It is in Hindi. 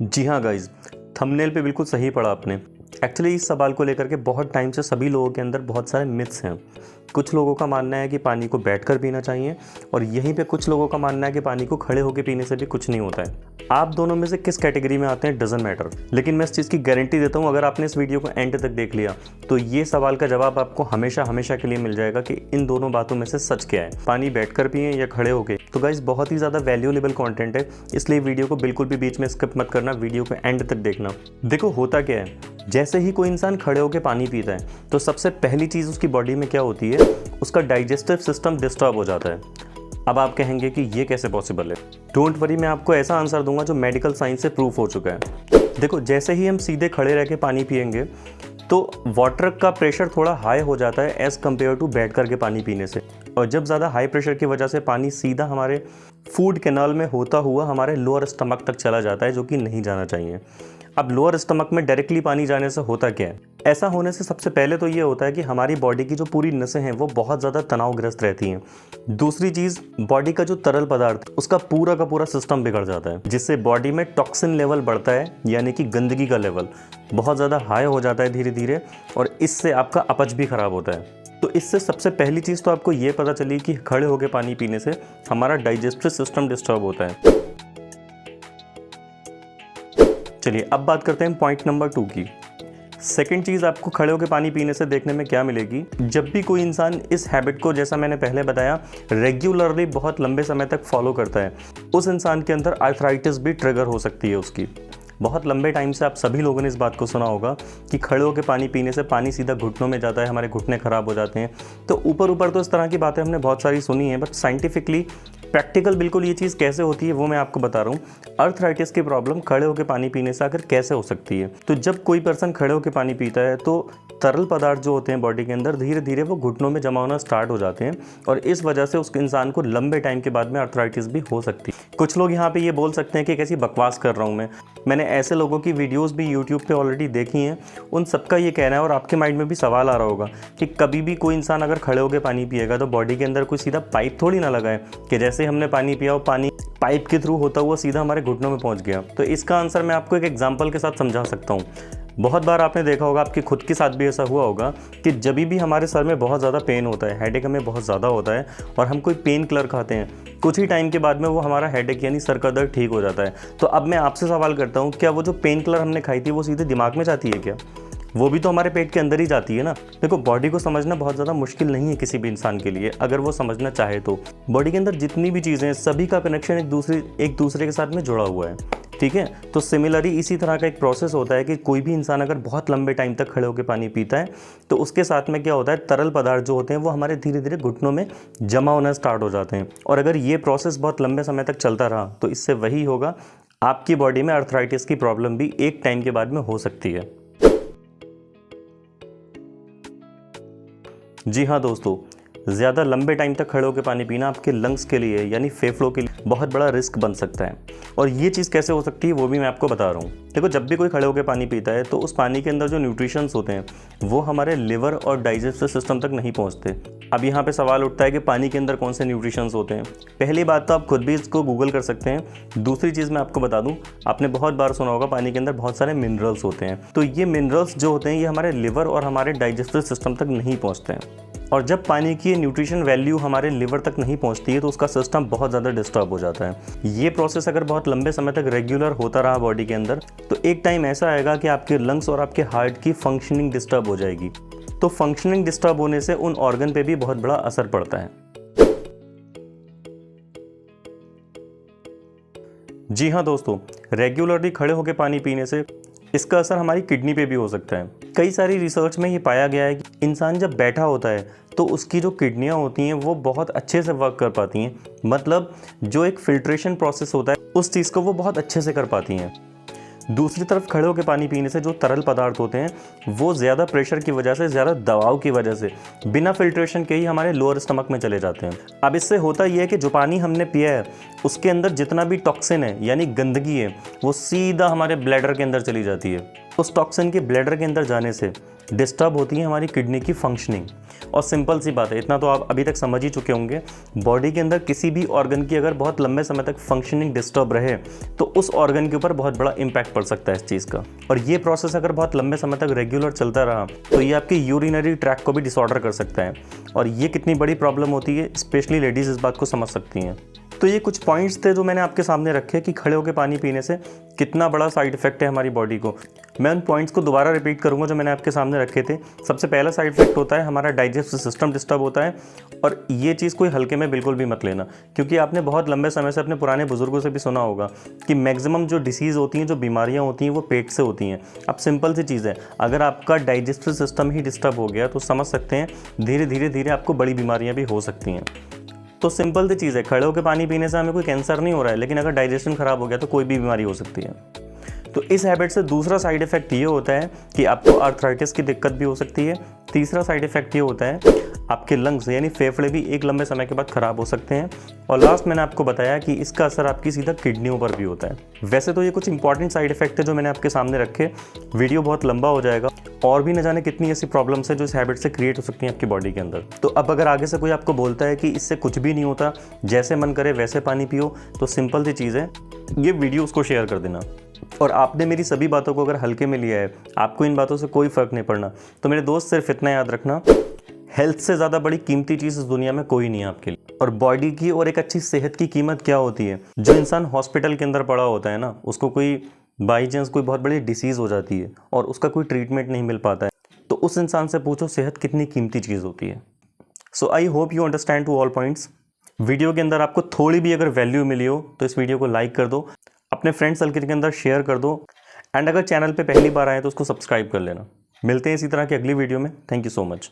जी हाँ गाइज़, थंबनेल पे बिल्कुल सही पढ़ा आपने। एक्चुअली इस सवाल को लेकर के बहुत टाइम से सभी लोगों के अंदर बहुत सारे मिथ्स हैं। कुछ लोगों का मानना है कि पानी को बैठकर पीना चाहिए और यहीं पे कुछ लोगों का मानना है कि पानी को खड़े होकर पीने से भी कुछ नहीं होता है। आप दोनों में से किस कैटेगरी में आते हैं डजंट मैटर, लेकिन मैं इस चीज़ की गारंटी देता हूँ, अगर आपने इस वीडियो को एंड तक देख लिया तो ये सवाल का जवाब आपको हमेशा हमेशा के लिए मिल जाएगा कि इन दोनों बातों में से सच क्या है, पानी बैठकर पिए या खड़े होके। तो गाइज बहुत ही ज़्यादा वैल्यूएबल कंटेंट है, इसलिए वीडियो को बिल्कुल भी बीच में स्किप मत करना, वीडियो को एंड तक देखना। देखो होता क्या है, जैसे ही कोई इंसान खड़े होकर पानी पीता है तो सबसे पहली चीज़ उसकी बॉडी में क्या होती है, उसका डाइजेस्टिव सिस्टम डिस्टर्ब हो जाता है। अब आप कहेंगे कि ये कैसे पॉसिबल है। डोंट वरी, मैं आपको ऐसा आंसर दूंगा जो मेडिकल साइंस से प्रूफ हो चुका है। देखो, जैसे ही हम सीधे खड़े रह के पानी पियेंगे तो वाटर का प्रेशर थोड़ा हाई हो जाता है एज़ कम्पेयर टू बैठ करके पानी पीने से। और जब ज़्यादा हाई प्रेशर की वजह से पानी सीधा हमारे फूड कैनाल में होता हुआ हमारे लोअर स्टमक तक चला जाता है, जो कि नहीं जाना चाहिए। अब लोअर स्टमक में डायरेक्टली पानी जाने से होता क्या है, ऐसा होने से सबसे पहले तो ये होता है कि हमारी बॉडी की जो पूरी नसें हैं वो बहुत ज़्यादा तनावग्रस्त रहती हैं। दूसरी चीज़, बॉडी का जो तरल पदार्थ उसका पूरा का पूरा सिस्टम बिगड़ जाता है, जिससे बॉडी में टॉक्सिन लेवल बढ़ता है, यानी कि गंदगी का लेवल बहुत ज़्यादा हाई हो जाता है धीरे धीरे, और इससे आपका अपच भी खराब होता है। तो इससे सबसे पहली चीज़ तो आपको ये पता चली कि खड़े होकर पानी पीने से हमारा डाइजेस्टिव सिस्टम डिस्टर्ब होता है। चलिए अब बात करते हैं पॉइंट नंबर 2 की। सेकंड चीज़ आपको खड़े होकर पानी पीने से देखने में क्या मिलेगी, जब भी कोई इंसान इस हैबिट को, जैसा मैंने पहले बताया, रेगुलरली बहुत लंबे समय तक फॉलो करता है, उस इंसान के अंदर आर्थराइटिस भी ट्रिगर हो सकती है उसकी। बहुत लंबे टाइम से आप सभी लोगों ने इस बात को सुना होगा कि खड़े होकर पानी पीने से पानी सीधा घुटनों में जाता है, हमारे घुटने खराब हो जाते हैं। तो ऊपर ऊपर तो इस तरह की बातें हमने बहुत सारी सुनी हैं, बट साइंटिफिकली प्रैक्टिकल बिल्कुल ये चीज़ कैसे होती है वो मैं आपको बता रहा हूँ। अर्थराइटिस की प्रॉब्लम खड़े होकर पानी पीने से आकर कैसे हो सकती है। तो जब कोई पर्सन खड़े होकर पानी पीता है तो तरल पदार्थ जो होते हैं बॉडी के अंदर धीरे धीरे वो घुटनों में जमा होना स्टार्ट हो जाते हैं, और इस वजह से उस इंसान को लंबे टाइम के बाद में अर्थराइटिस भी हो सकती है। कुछ लोग यहाँ पे ये बोल सकते हैं कि कैसी बकवास कर रहा हूँ मैंने ऐसे लोगों की वीडियोस भी यूट्यूब पे ऑलरेडी देखी हैं। उन सबका ये कहना है, और आपके माइंड में भी सवाल आ रहा होगा कि कभी भी कोई इंसान अगर खड़े होकर पानी पिएगा तो बॉडी के अंदर कोई सीधा पाइप थोड़ी ना लगा है कि जैसे हमने पानी पिया वो पानी पाइप के थ्रू होता हुआ सीधा हमारे घुटनों में पहुंच गया। तो इसका आंसर मैं आपको एक एग्जांपल के साथ समझा सकता हूँ। बहुत बार आपने देखा होगा, आपके खुद के साथ भी ऐसा हुआ होगा कि जब भी हमारे सर में बहुत ज़्यादा पेन होता है, हेडेक हमें बहुत ज़्यादा होता है, और हम कोई पेन किलर खाते हैं, कुछ ही टाइम के बाद में वो हमारा हेडेक यानी सर का दर्द ठीक हो जाता है। तो अब मैं आपसे सवाल करता हूँ, क्या वो जो पेन किलर हमने खाई थी वो सीधे दिमाग में जाती है क्या? वो भी तो हमारे पेट के अंदर ही जाती है ना। देखो, बॉडी को समझना बहुत ज़्यादा मुश्किल नहीं है किसी भी इंसान के लिए, अगर वो समझना चाहे तो। बॉडी के अंदर जितनी भी चीज़ें हैं सभी का कनेक्शन एक दूसरे के साथ में जुड़ा हुआ है, ठीक है। तो सिमिलरली इसी तरह का एक प्रोसेस होता है कि कोई भी इंसान अगर बहुत लंबे टाइम तक खड़े होकर पानी पीता है तो उसके साथ में क्या होता है, तरल पदार्थ जो होते हैं वो हमारे धीरे धीरे घुटनों में जमा होना स्टार्ट हो जाते हैं। और अगर ये प्रोसेस बहुत लंबे समय तक चलता रहा तो इससे वही होगा, आपकी बॉडी में अर्थराइटिस की प्रॉब्लम भी एक टाइम के बाद में हो सकती है। जी हाँ दोस्तों, ज़्यादा लंबे टाइम तक खड़े होकर पानी पीना आपके लंग्स के लिए यानी फेफड़ों के लिए बहुत बड़ा रिस्क बन सकता है। और ये चीज़ कैसे हो सकती है वो भी मैं आपको बता रहा हूँ। देखो, जब भी कोई खड़े होकर पानी पीता है तो उस पानी के अंदर जो न्यूट्रिशंस होते हैं वो हमारे लिवर और डाइजेस्टिव सिस्टम तक नहीं पहुँचते। अब यहाँ पे सवाल उठता है कि पानी के अंदर कौन से न्यूट्रिशंस होते हैं। पहली बात तो आप खुद भी इसको गूगल कर सकते हैं। दूसरी चीज़ मैं आपको बता दूँ, आपने बहुत बार सुना होगा पानी के अंदर बहुत सारे मिनरल्स होते हैं। तो ये मिनरल्स जो होते हैं ये हमारे लिवर और हमारे डाइजेस्टिव सिस्टम तक नहीं पहुँचते हैं, और जब पानी की न्यूट्रिशन वैल्यू हमारे लिवर तक नहीं पहुंचती है तो उसका सिस्टम बहुत ज़्यादा डिस्टर्ब हो जाता है। ये प्रोसेस अगर बहुत लंबे समय तक रेगुलर होता रहा बॉडी के अंदर तो एक टाइम ऐसा आएगा कि आपके लंग्स और आपके हार्ट की फंक्शनिंग डिस्टर्ब हो जाएगी। तो फंक्शनिंग डिस्टर्ब होने से उन ऑर्गन पे भी बहुत बड़ा असर पड़ता है। जी हाँ दोस्तों, रेगुलरली खड़े होकर पानी पीने से इसका असर हमारी किडनी पे भी हो सकता है। कई सारी रिसर्च में ये पाया गया है कि इंसान जब बैठा होता है तो उसकी जो किडनियाँ होती हैं वो बहुत अच्छे से वर्क कर पाती हैं, मतलब जो एक फिल्ट्रेशन प्रोसेस होता है उस चीज़ को वो बहुत अच्छे से कर पाती हैं। दूसरी तरफ खड़े होकर पानी पीने से जो तरल पदार्थ होते हैं वो ज़्यादा प्रेशर की वजह से, ज़्यादा दबाव की वजह से बिना फिल्ट्रेशन के ही हमारे लोअर स्टमक में चले जाते हैं। अब इससे होता ये है कि जो पानी हमने पिया है उसके अंदर जितना भी टॉक्सिन है यानी गंदगी है वो सीधा हमारे ब्लैडर के अंदर चली जाती है। उस टॉक्सिन के ब्लैडर के अंदर जाने से डिस्टर्ब होती है हमारी किडनी की फंक्शनिंग। और सिंपल सी बात है, इतना तो आप अभी तक समझ ही चुके होंगे, बॉडी के अंदर किसी भी ऑर्गन की अगर बहुत लंबे समय तक फंक्शनिंग डिस्टर्ब रहे तो उस ऑर्गन के ऊपर बहुत बड़ा इंपैक्ट पड़ सकता है इस चीज़ का। और ये प्रोसेस अगर बहुत लंबे समय तक रेगुलर चलता रहा तो ये आपके यूरिनरी ट्रैक को भी डिसऑर्डर कर सकता है। और ये कितनी बड़ी प्रॉब्लम होती है, स्पेशली लेडीज़ इस बात को समझ सकती हैं। तो ये कुछ पॉइंट्स थे जो मैंने आपके सामने रखे कि खड़े होकर पानी पीने से कितना बड़ा साइड इफेक्ट है हमारी बॉडी को। मैं उन पॉइंट्स को दोबारा रिपीट करूंगा जो मैंने आपके सामने रखे थे। सबसे पहला साइड इफेक्ट होता है हमारा डाइजेस्टिव सिस्टम डिस्टर्ब होता है। और ये चीज़ कोई हल्के में बिल्कुल भी मत लेना, क्योंकि आपने बहुत लंबे समय से अपने पुराने बुजुर्गों से भी सुना होगा कि मैक्सिमम जो डिसीज़ होती हैं, जो बीमारियाँ होती हैं, वो पेट से होती हैं। अब सिंपल सी चीज़ है, अगर आपका डाइजेस्टिव सिस्टम ही डिस्टर्ब हो गया तो समझ सकते हैं धीरे धीरे आपको बड़ी बीमारियाँ भी हो सकती हैं। तो सिंपल सी चीज़ है, खड़े होकर पानी पीने से हमें कोई कैंसर नहीं हो रहा है, लेकिन अगर डाइजेशन खराब हो गया तो कोई भी बीमारी हो सकती है। तो इस हैबिट से दूसरा साइड इफेक्ट ये होता है कि आपको आर्थराइटिस की दिक्कत भी हो सकती है। तीसरा साइड इफेक्ट ये होता है आपके लंग्स यानी फेफड़े भी एक लंबे समय के बाद ख़राब हो सकते हैं। और लास्ट मैंने आपको बताया कि इसका असर आपकी सीधा किडनियों पर भी होता है। वैसे तो ये कुछ इंपॉर्टेंट साइड इफेक्ट है जो मैंने आपके सामने रखे, वीडियो बहुत लंबा हो जाएगा और भी न जाने कितनी ऐसी प्रॉब्लम्स है जो इस हैबिट से क्रिएट हो सकती हैं आपकी बॉडी के अंदर। तो अब अगर आगे से कोई आपको बोलता है कि इससे कुछ भी नहीं होता, जैसे मन करे वैसे पानी पियो, तो सिंपल सी चीज़ है, ये वीडियो उसको शेयर कर देना। और आपने मेरी सभी बातों को अगर हल्के में लिया है, आपको इन बातों से कोई फ़र्क नहीं पड़ना, तो मेरे दोस्त सिर्फ इतना याद रखना, हेल्थ से ज़्यादा बड़ी कीमती चीज़ इस दुनिया में कोई नहीं है आपके लिए। और बॉडी की और एक अच्छी सेहत की कीमत क्या होती है, जो इंसान हॉस्पिटल के अंदर पड़ा होता है ना, उसको कोई बाई चांस कोई बहुत बड़ी डिसीज़ हो जाती है और उसका कोई ट्रीटमेंट नहीं मिल पाता है, तो उस इंसान से पूछो सेहत कितनी कीमती चीज़ होती है। So I hope you understand to all points. Video के अंदर आपको थोड़ी भी अगर वैल्यू मिली हो तो इस वीडियो को लाइक कर दो, अपने फ्रेंड सर्कल के अंदर शेयर कर दो, एंड अगर चैनल पे पहली बार आए तो उसको सब्सक्राइब कर लेना। मिलते हैं इसी तरह की अगली वीडियो में। Thank you so much.